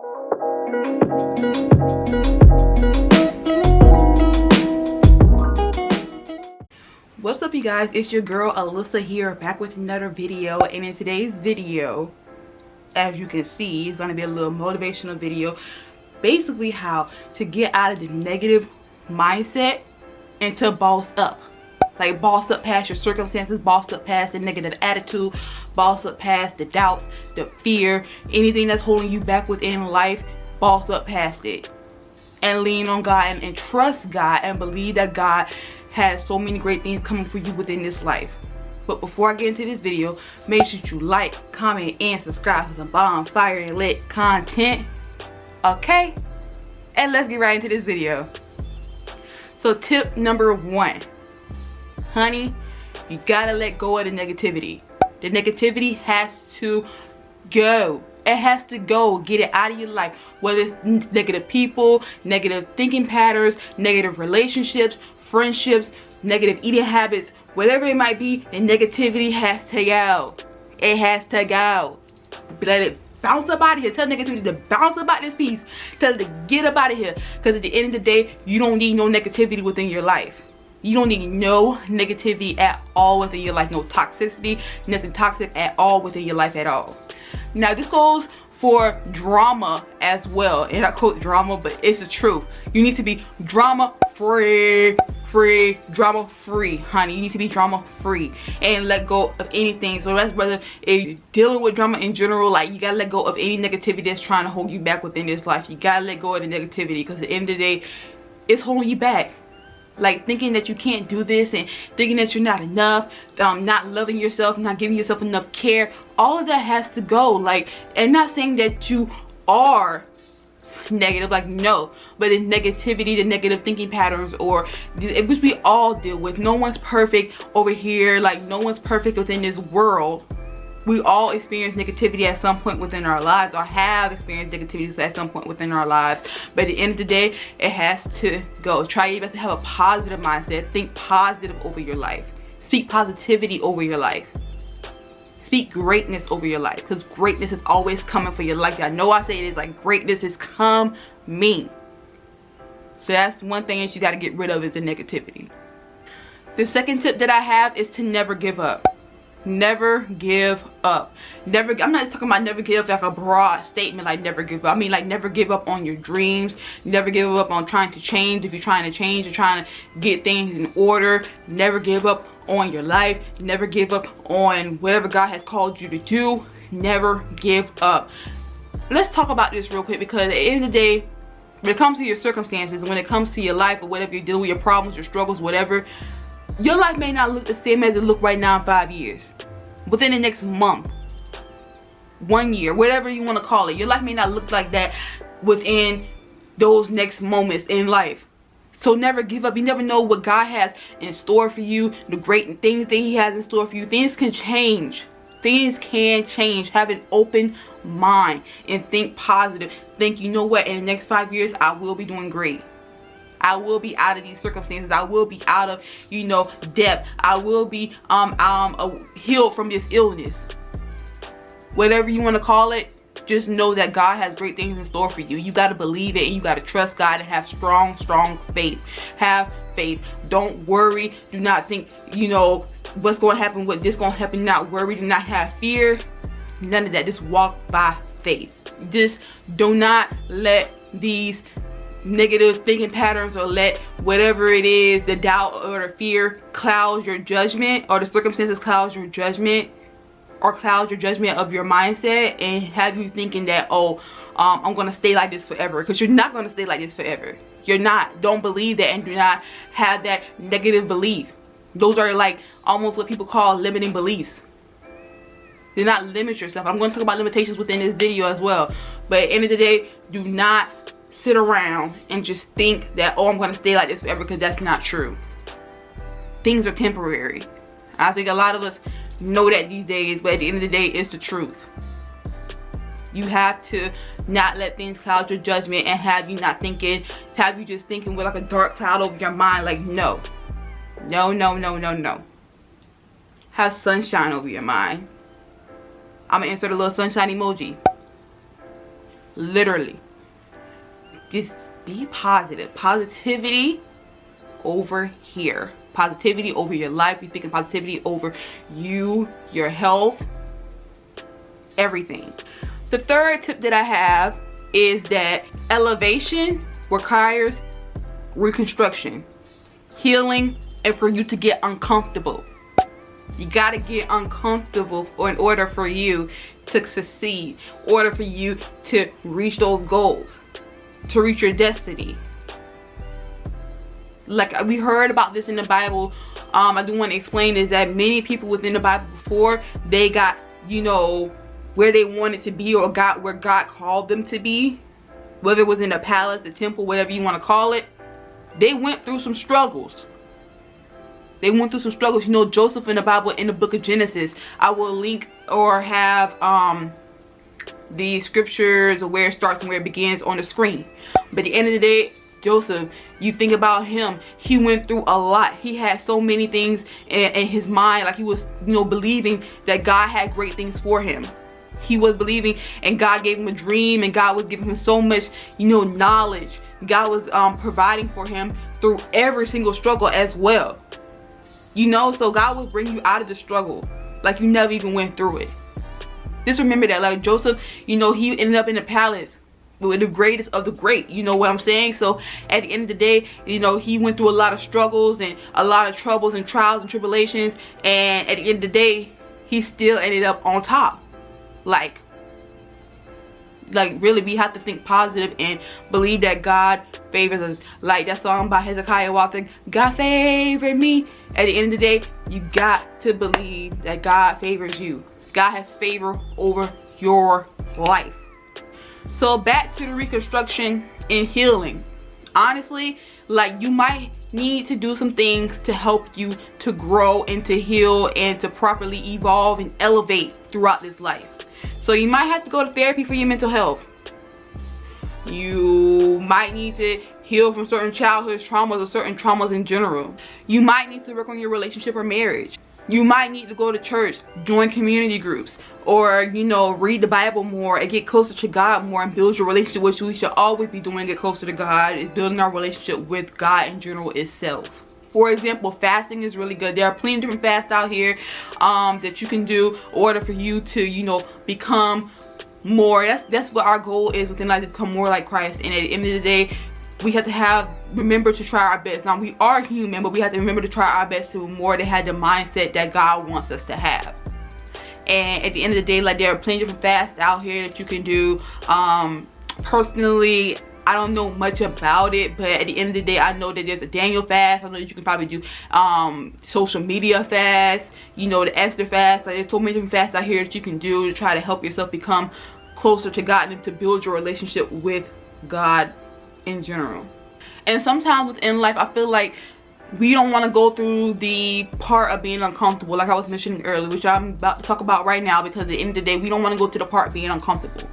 What's up, you guys? It's your girl Alyssa here, back with another video. And in today's video, as you can see, it's going to be a little motivational video, basically how to get out of the negative mindset and to boss up. Like boss up past your circumstances, boss up past the negative attitude, boss up past the doubts, the fear, anything that's holding you back within life, boss up past it and lean on God and trust God and believe that God has so many great things coming for you within this life. But before I get into this video, make sure you like, comment, and subscribe for some bonfire and lit content. Okay? And let's get right into this video. So tip number 1. Honey, you gotta let go of the negativity. The negativity has to go. It has to go. Get it out of your life. Whether it's negative people, negative thinking patterns, negative relationships, friendships, negative eating habits, whatever it might be, the negativity has to go. It has to go. Let it bounce up out of here. Tell negativity to bounce up out this piece. Tell it to get up out of here. Because at the end of the day, you don't need no negativity within your life. You don't need no negativity at all within your life. No toxicity, nothing toxic at all within your life at all. Now this goes for drama as well. And I quote drama, but it's the truth. You need to be drama free. Drama free, honey. You need to be drama free and let go of anything. So that's whether you're dealing with drama in general, like you gotta let go of any negativity that's trying to hold you back within this life. You gotta let go of the negativity, because at the end of the day, it's holding you back. Like thinking that you can't do this and thinking that you're not enough, not loving yourself, not giving yourself enough care. All of that has to go. Like, and not saying that you are negative, like no, but the negativity, the negative thinking patterns, or which we all deal with. No one's perfect over here. Like no one's perfect within this world. We all experience negativity at some point within our lives, or have experienced negativity at some point within our lives. But at the end of the day, it has to go. Try your best to have a positive mindset. Think positive over your life. Speak positivity over your life. Speak greatness over your life, because greatness is always coming for your life. I know I say it is, like greatness is coming. So that's one thing that you got to get rid of, is the negativity. The second tip that I have is to never give up. Never give up. Never. I'm not talking about never give up like a broad statement, like never give up. I mean like never give up on your dreams. Never give up on trying to change. If you're trying to change, you're trying to get things in order. Never give up on your life. Never give up on whatever God has called you to do. Never give up. Let's talk about this real quick, because at the end of the day, when it comes to your circumstances, when it comes to your life, or whatever you deal with, your problems, your struggles, whatever, your life may not look the same as it look right now in 5 years. Within the next month, 1 year, whatever you want to call it, your life may not look like that within those next moments in life. So never give up. You never know what God has in store for you, the great things that He has in store for you. Things can change. Things can change. Have an open mind and think positive. Think, you know what, in the next 5 years, I will be doing great. I will be out of these circumstances. I will be out of, you know, debt. I will be healed from this illness. Whatever you want to call it, just know that God has great things in store for you. You got to believe it, and you got to trust God and have strong faith. Have faith. Don't worry. Do not think, you know, what's going to happen, what this going to happen. Not worry. Do not have fear. None of that. Just walk by faith. Just do not let these negative thinking patterns, or let whatever it is, the doubt or the fear, cloud your judgment, or the circumstances cloud your judgment, or cloud your judgment of your mindset, and have you thinking that, oh, I'm gonna stay like this forever. Because you're not gonna stay like this forever. You're not. Don't believe that, and do not have that negative belief. Those are like almost what people call limiting beliefs. Do not limit yourself. I'm going to talk about limitations within this video as well. But at the end of the day, do not sit around and just think that, oh, I'm going to stay like this forever, because that's not true. Things are temporary. I think a lot of us know that these days, but at the end of the day, it's the truth. You have to not let things cloud your judgment, and have you just thinking with like a dark cloud over your mind. Like, no. Have sunshine over your mind. I'm gonna insert a little sunshine emoji. Literally. Just be positive. Positivity over here. Positivity over your life. Be speaking positivity over you, your health, everything. The third tip that I have is that elevation requires reconstruction, healing, and for you to get uncomfortable. You gotta get uncomfortable in order for you to succeed, in order for you to reach those goals, to reach your destiny. Like we heard about this in the Bible. I do want to explain is that many people within the Bible before they got, you know, where they wanted to be or got where God called them to be, whether it was in a palace, a temple, whatever you want to call it, they went through some struggles. They went through some struggles. You know, Joseph in the Bible, in the book of Genesis, I will link or have the scriptures or where it starts and where it begins on the screen. But at the end of the day, Joseph, you think about him, he went through a lot. He had so many things in his mind, like he was, you know, believing that God had great things for him. He was believing, and God gave him a dream, and God was giving him so much, you know, knowledge. God was providing for him through every single struggle as well. You know, so God will bring you out of the struggle like you never even went through it. Just remember that, like Joseph, you know, he ended up in the palace with the greatest of the great, you know what I'm saying? So at the end of the day, you know, he went through a lot of struggles and a lot of troubles and trials and tribulations, and at the end of the day, he still ended up on top. Like really, we have to think positive and believe that God favors us. Like that song by Hezekiah Walker, God favored me. At the end of the day, you got to believe that God favors you. God has favor over your life. So back to the reconstruction and healing. Honestly, like you might need to do some things to help you to grow and to heal and to properly evolve and elevate throughout this life. So you might have to go to therapy for your mental health. You might need to heal from certain childhood traumas or certain traumas in general. You might need to work on your relationship or marriage. You might need to go to church, join community groups, or, you know, read the Bible more and get closer to God more and build your relationship, which we should always be doing, get closer to God, is building our relationship with God in general itself. For example, fasting is really good. There are plenty of different fasts out here that you can do in order for you to, you know, become more. That's what our goal is within life, to become more like Christ. And at the end of the day, we have to remember to try our best. Now, we are human, but we have to remember to try our best to more to have the mindset that God wants us to have. And at the end of the day, like, there are plenty of different fasts out here that you can do. Personally, I don't know much about it, but at the end of the day, I know that there's a Daniel fast. I know that you can probably do social media fast, you know, the Esther fast. Like, there's so many different fasts out here that you can do to try to help yourself become closer to God and to build your relationship with God in general. And sometimes within life, I feel like we don't want to go through the part of being uncomfortable, like I was mentioning earlier, which I'm about to talk about right now, because at the end of the day, we don't want to go to the part of being uncomfortable.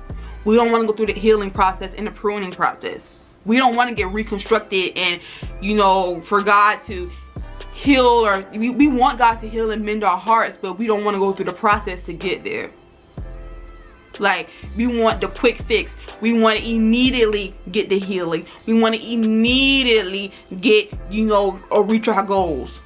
We don't want to go through the healing process and the pruning process. We don't want to get reconstructed and, you know, for God to heal, or we want God to heal and mend our hearts, but we don't want to go through the process to get there. Like, we want the quick fix. We want to immediately get the healing. We want to immediately get, you know, or reach our goals.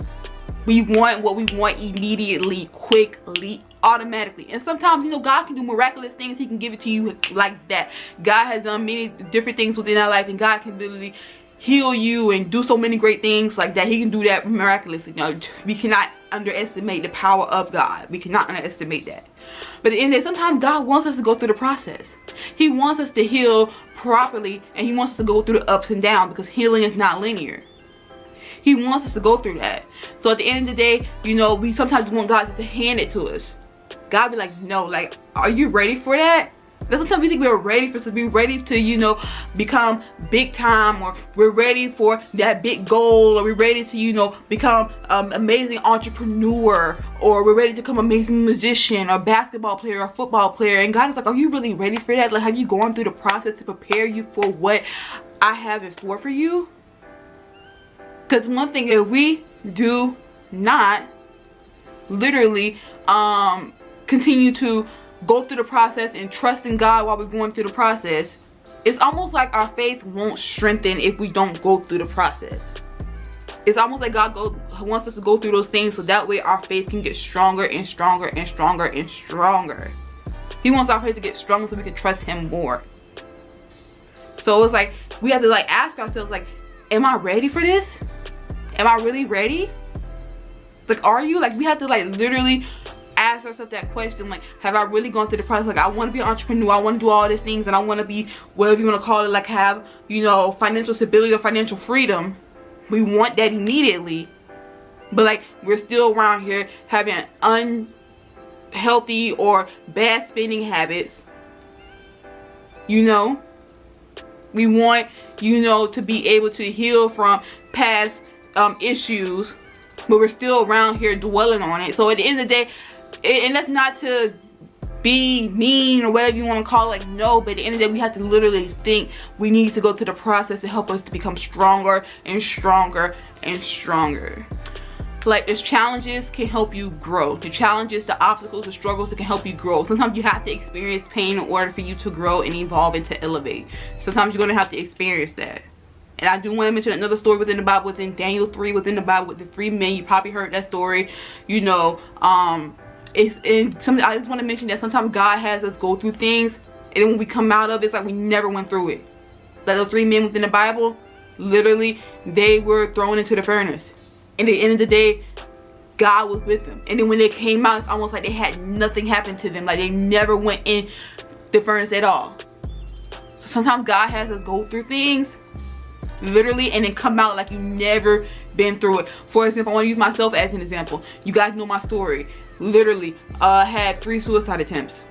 We want what we want immediately, quickly, automatically. And sometimes, you know, God can do miraculous things. He can give it to you like that. God has done many different things within our life, and God can literally heal you and do so many great things like that. He can do that miraculously. You know, we cannot underestimate the power of God. We cannot underestimate that. But at the end of the day, sometimes God wants us to go through the process. He wants us to heal properly, and he wants us to go through the ups and downs, because healing is not linear. He wants us to go through that. So at the end of the day, you know, we sometimes want God to hand it to us. God be like, no, like, are you ready for that? But sometimes we think we're ready for, we're ready to, you know, become big time, or we're ready for that big goal, or we're ready to, you know, become amazing entrepreneur, or we're ready to become amazing musician, or basketball player, or football player. And God is like, are you really ready for that? Like, have you gone through the process to prepare you for what I have in store for you? Because one thing, if we do not literally continue to go through the process and trust in God while we're going through the process, it's almost like our faith won't strengthen if we don't go through the process. It's almost like God wants us to go through those things so that way our faith can get stronger and stronger and stronger and stronger. He wants our faith to get stronger so we can trust him more. So it's like we have to like ask ourselves, like, am I ready for this? Am I really ready? Like, are you? Like, we have to like literally ask ourselves that question, like, have I really gone through the process? Like, I want to be an entrepreneur, I want to do all these things, and I want to be whatever you want to call it, like have, you know, financial stability or financial freedom. We want that immediately, but like we're still around here having unhealthy or bad spending habits. You know, we want, you know, to be able to heal from past issues, but we're still around here dwelling on it. So at the end of the day, and that's not to be mean or whatever you want to call it, like, no, but at the end of the day we have to literally think we need to go through the process to help us to become stronger and stronger and stronger. Like, these challenges can help you grow. The challenges, the obstacles, the struggles, it can help you grow. Sometimes you have to experience pain in order for you to grow and evolve and to elevate. Sometimes you're going to have to experience that. And I do want to mention another story within the Bible, within Daniel 3, within the Bible, with the 3 men. You probably heard that story. You know, I just want to mention that sometimes God has us go through things, and then when we come out of it, it's like we never went through it. Like those 3 men within the Bible, literally, they were thrown into the furnace. And at the end of the day, God was with them. And then when they came out, it's almost like they had nothing happen to them. Like they never went in the furnace at all. So sometimes God has us go through things, literally, and then come out like you never been through it. For example, I want to use myself as an example. You guys know my story. Literally, had 3 suicide attempts.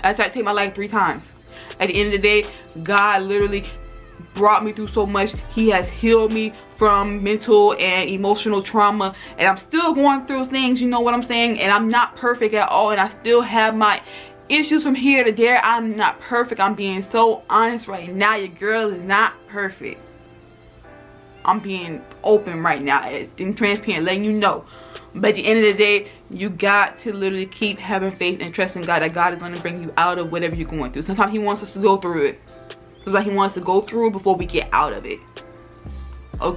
I tried to take my life 3 times. At the end of the day, God literally brought me through so much. He has healed me from mental and emotional trauma, and I'm still going through things, you know what I'm saying? And I'm not perfect at all, and I still have my issues from here to there. I'm not perfect. I'm being so honest right now. Your girl is not perfect. I'm being open right now and transparent, letting you know. But at the end of the day, you got to literally keep having faith and trust in God, that God is going to bring you out of whatever you're going through. Sometimes he wants us to go through it. Sometimes he wants us to go through it before we get out of it. Or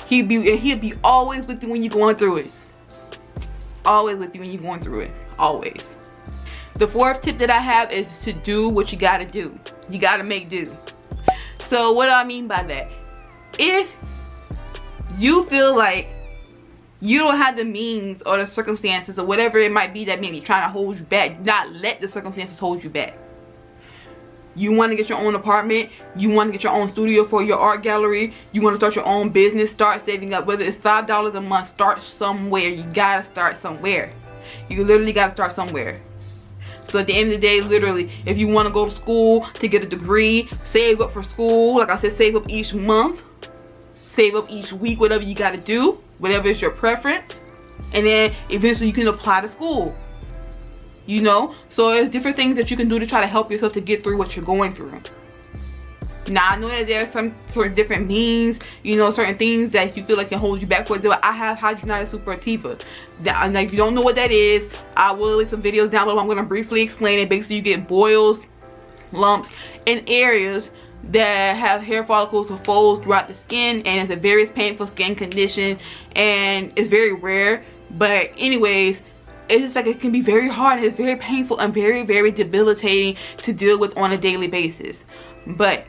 he'll be always with you when you're going through it. Always with you when you're going through it. Always. The 4th tip that I have is to do what you got to do. You got to make do. So what do I mean by that? If you feel like you don't have the means or the circumstances or whatever it might be that may be trying to hold you back, do not let the circumstances hold you back. You want to get your own apartment, you want to get your own studio for your art gallery, you want to start your own business, start saving up. Whether it's $5 a month, start somewhere. You gotta start somewhere. You literally gotta start somewhere. So at the end of the day, literally, if you want to go to school to get a degree, save up for school. Like I said, save up each month, save up each week, whatever you got to do, whatever is your preference, and then eventually you can apply to school. You know, so there's different things that you can do to try to help yourself to get through what you're going through. Now I know that there's some sort of different means, you know, certain things that you feel like can hold you back. For example, I have hydrogenated suppurativa. Now if you don't know what that is, I will leave some videos down below. I'm going to briefly explain it. Basically, you get boils, lumps, in areas that have hair follicles or folds throughout the skin, and it's a very painful skin condition, and it's very rare. But anyways, it's just like it can be very hard, and it's very painful and very, very debilitating to deal with on a daily basis. But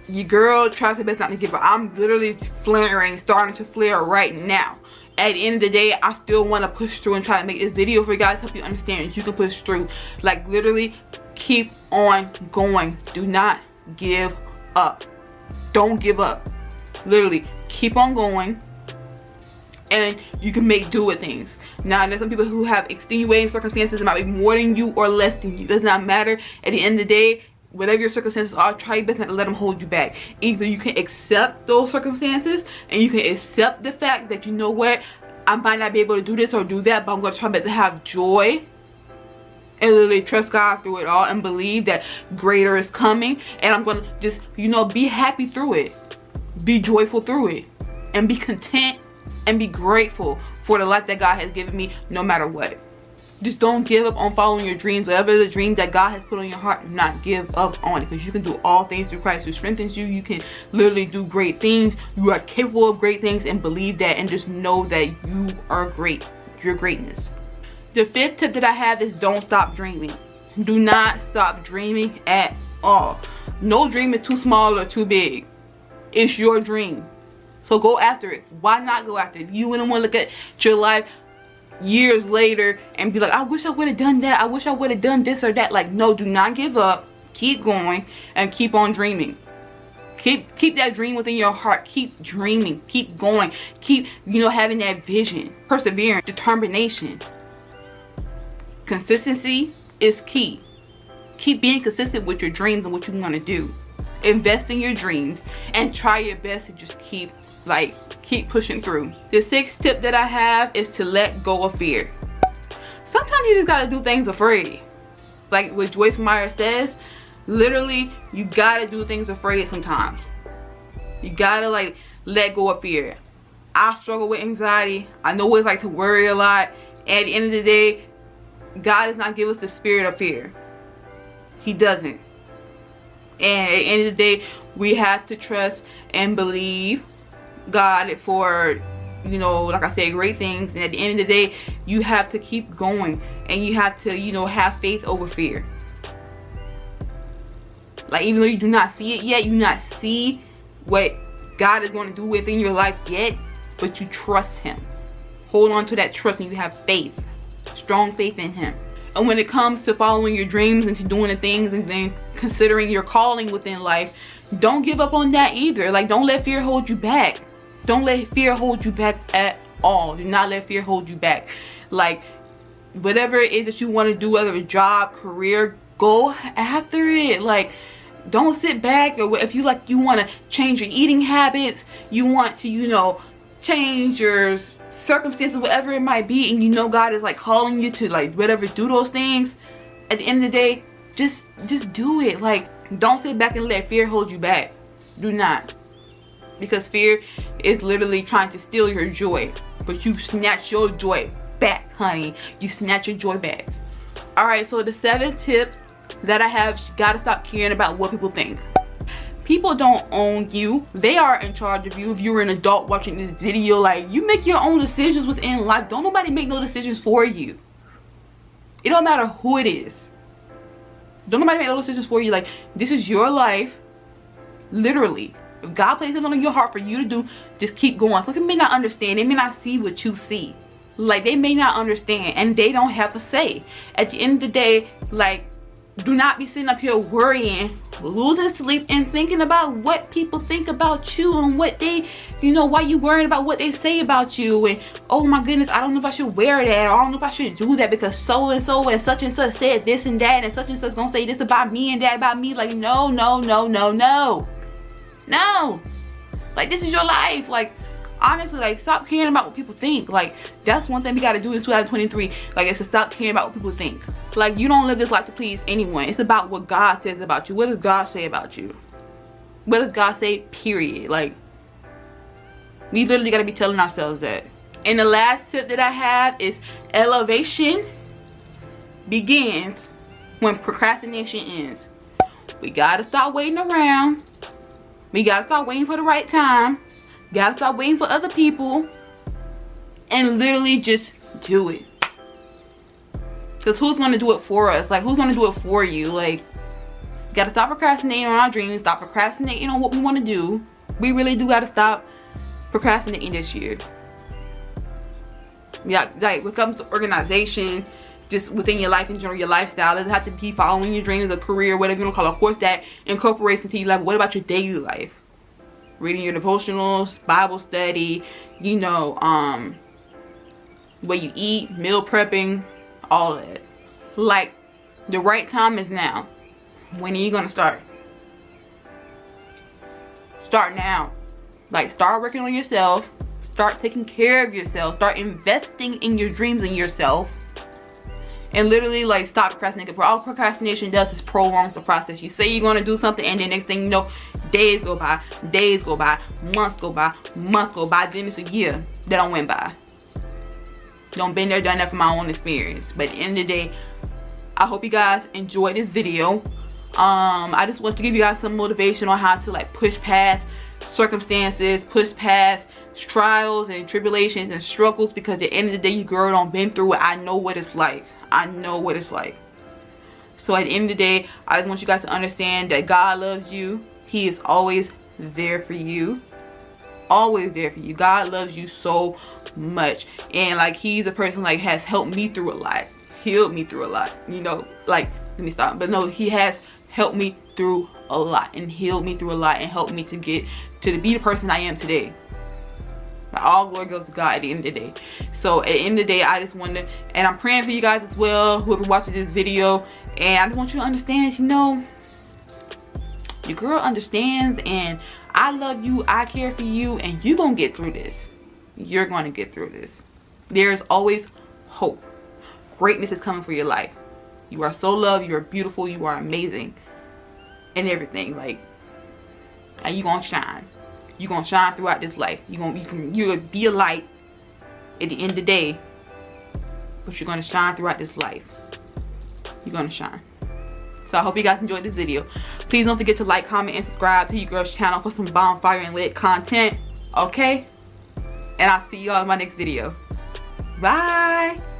your girl tries her best not to give up. I'm literally starting to flare right now. At the end of the day, I still want to push through and try to make this video for you guys to help you understand that you can push through. Like, literally, keep on going. Do not give up. Don't give up. Literally, keep on going, and you can make do with things. Now, there's some people who have extenuating circumstances. It might be more than you or less than you. It does not matter. At the end of the day, whatever your circumstances are, try your best not to let them hold you back. Either you can accept those circumstances, and you can accept the fact that, you know what, I might not be able to do this or do that, but I'm going to try my best to have joy and literally trust God through it all and believe that greater is coming. And I'm going to just, you know, be happy through it. Be joyful through it. And be content and be grateful for the life that God has given me, no matter what. Just don't give up on following your dreams. Whatever the dream that God has put on your heart, do not give up on it, because you can do all things through Christ who strengthens you. You can literally do great things. You are capable of great things, and believe that, and just know that you are great. Your greatness. The 5th tip that I have is don't stop dreaming. Do not stop dreaming at all. No dream is too small or too big. It's your dream. So go after it. Why not go after it? You wouldn't want to look at your life years later and be like, I wish I would have done that. I wish I would have done this or that. Like, no, do not give up. Keep going and keep on dreaming. Keep that dream within your heart. Keep dreaming. Keep going. Keep, having that vision. Perseverance. Determination. Consistency is key. Keep being consistent with your dreams and what you want to do. Invest in your dreams and try your best to just keep pushing through. The 6th tip that I have is to let go of fear. Sometimes you just gotta do things afraid. Like what Joyce Meyer says, literally, you gotta do things afraid sometimes. You gotta let go of fear. I struggle with anxiety. I know what it's like to worry a lot. And at the end of the day, God does not give us the spirit of fear. He doesn't. And at the end of the day, we have to trust and believe God for, like I said, great things. And at the end of the day, you have to keep going. And you have to, have faith over fear. Like, even though you do not see it yet, you do not see what God is going to do within your life yet, but you trust Him. Hold on to that trust, and you have faith. Strong faith in Him. And when it comes to following your dreams and to doing the things and then considering your calling within life, don't give up on that either. Like, don't let fear hold you back. Don't let fear hold you back at all. Do not let fear hold you back. Like, whatever it is that you want to do, whether a job, career, go after it. Like, don't sit back. Or if you want to change your eating habits, you want to, change your circumstances, whatever it might be, and God is calling you to whatever, do those things. At the end of the day, just do it. Like, don't sit back and let fear hold you back. Do not. Because fear is literally trying to steal your joy, but you snatch your joy back, honey. You snatch your joy back. Alright, so the 7th tip that I have, you gotta stop caring about what people think. People don't own you. They are in charge of you. If you're an adult watching this video, you make your own decisions within life. Don't nobody make no decisions for you. It don't matter who it is. Don't nobody make no decisions for you. This is your life. Literally. If God placed it on your heart for you to do, just keep going. Look, they may not understand. They may not see what you see. They may not understand, and they don't have a say. At the end of the day, do not be sitting up here worrying, losing sleep, and thinking about what people think about you and what they, why you worrying about what they say about you. And, oh my goodness, I don't know if I should wear that, or I don't know if I should do that because so and such said this and that, and such gonna say this about me and that about me. No, no, no, no, no. No. This is your life. Honestly, stop caring about what people think. That's one thing we gotta do in 2023. Is to stop caring about what people think. You don't live this life to please anyone. It's about what God says about you. What does God say about you? What does God say, period? We literally gotta be telling ourselves that. And the last tip that I have is elevation begins when procrastination ends. We gotta stop waiting around. We gotta start waiting for the right time. Gotta stop waiting for other people. And literally just do it. Because who's gonna do it for us? Who's gonna do it for you? Gotta stop procrastinating on our dreams. Stop procrastinating on what we want to do. We really do gotta stop procrastinating this year. Yeah, when it comes to organization, just within your life in general, your lifestyle, it doesn't have to be following your dreams, a career, whatever you want to call it. Of course, that incorporates into your life. What about your daily life? Reading your devotionals, Bible study, what you eat, meal prepping, all of that. The right time is now. When are you gonna start? Start now. Start working on yourself. Start taking care of yourself. Start investing in your dreams and yourself. And literally stop procrastinating. All procrastination does is prolongs the process. You say you're gonna do something, and then next thing you know, days go by, months go by, then it's a year that don't went by. Don't been there, done that from my own experience. But at the end of the day, I hope you guys enjoyed this video. I just want to give you guys some motivation on how to like push past circumstances, push past trials and tribulations and struggles, because at the end of the day, you girl don't been through it. I know what it's like. I know what it's like. So at the end of the day, I just want you guys to understand that God loves you. He is always there for you. Always there for you. God loves you so much. And like, he's a person like has helped me through a lot. Healed me through a lot. You know, like, let me stop. But no, he has helped me through a lot and healed me through a lot and helped me to get to be the person I am today. All glory goes to God at the end of the day. So at the end of the day, I just want to, and I'm praying for you guys as well, whoever watches this video. And I just want you to understand, you know, your girl understands, and I love you, I care for you, and you're gonna get through this. You're gonna get through this. There's always hope. Greatness is coming for your life. You are so loved, you are beautiful, you are amazing, and everything. Like, and you gonna shine. You're gonna shine throughout this life. You'll be a light at the end of the day, but you're gonna shine throughout this life. You're gonna shine. So I hope you guys enjoyed this video. Please don't forget to like, comment, and subscribe to your girl's channel for some bonfire and lit content. Okay? And I'll see you all in my next video. Bye.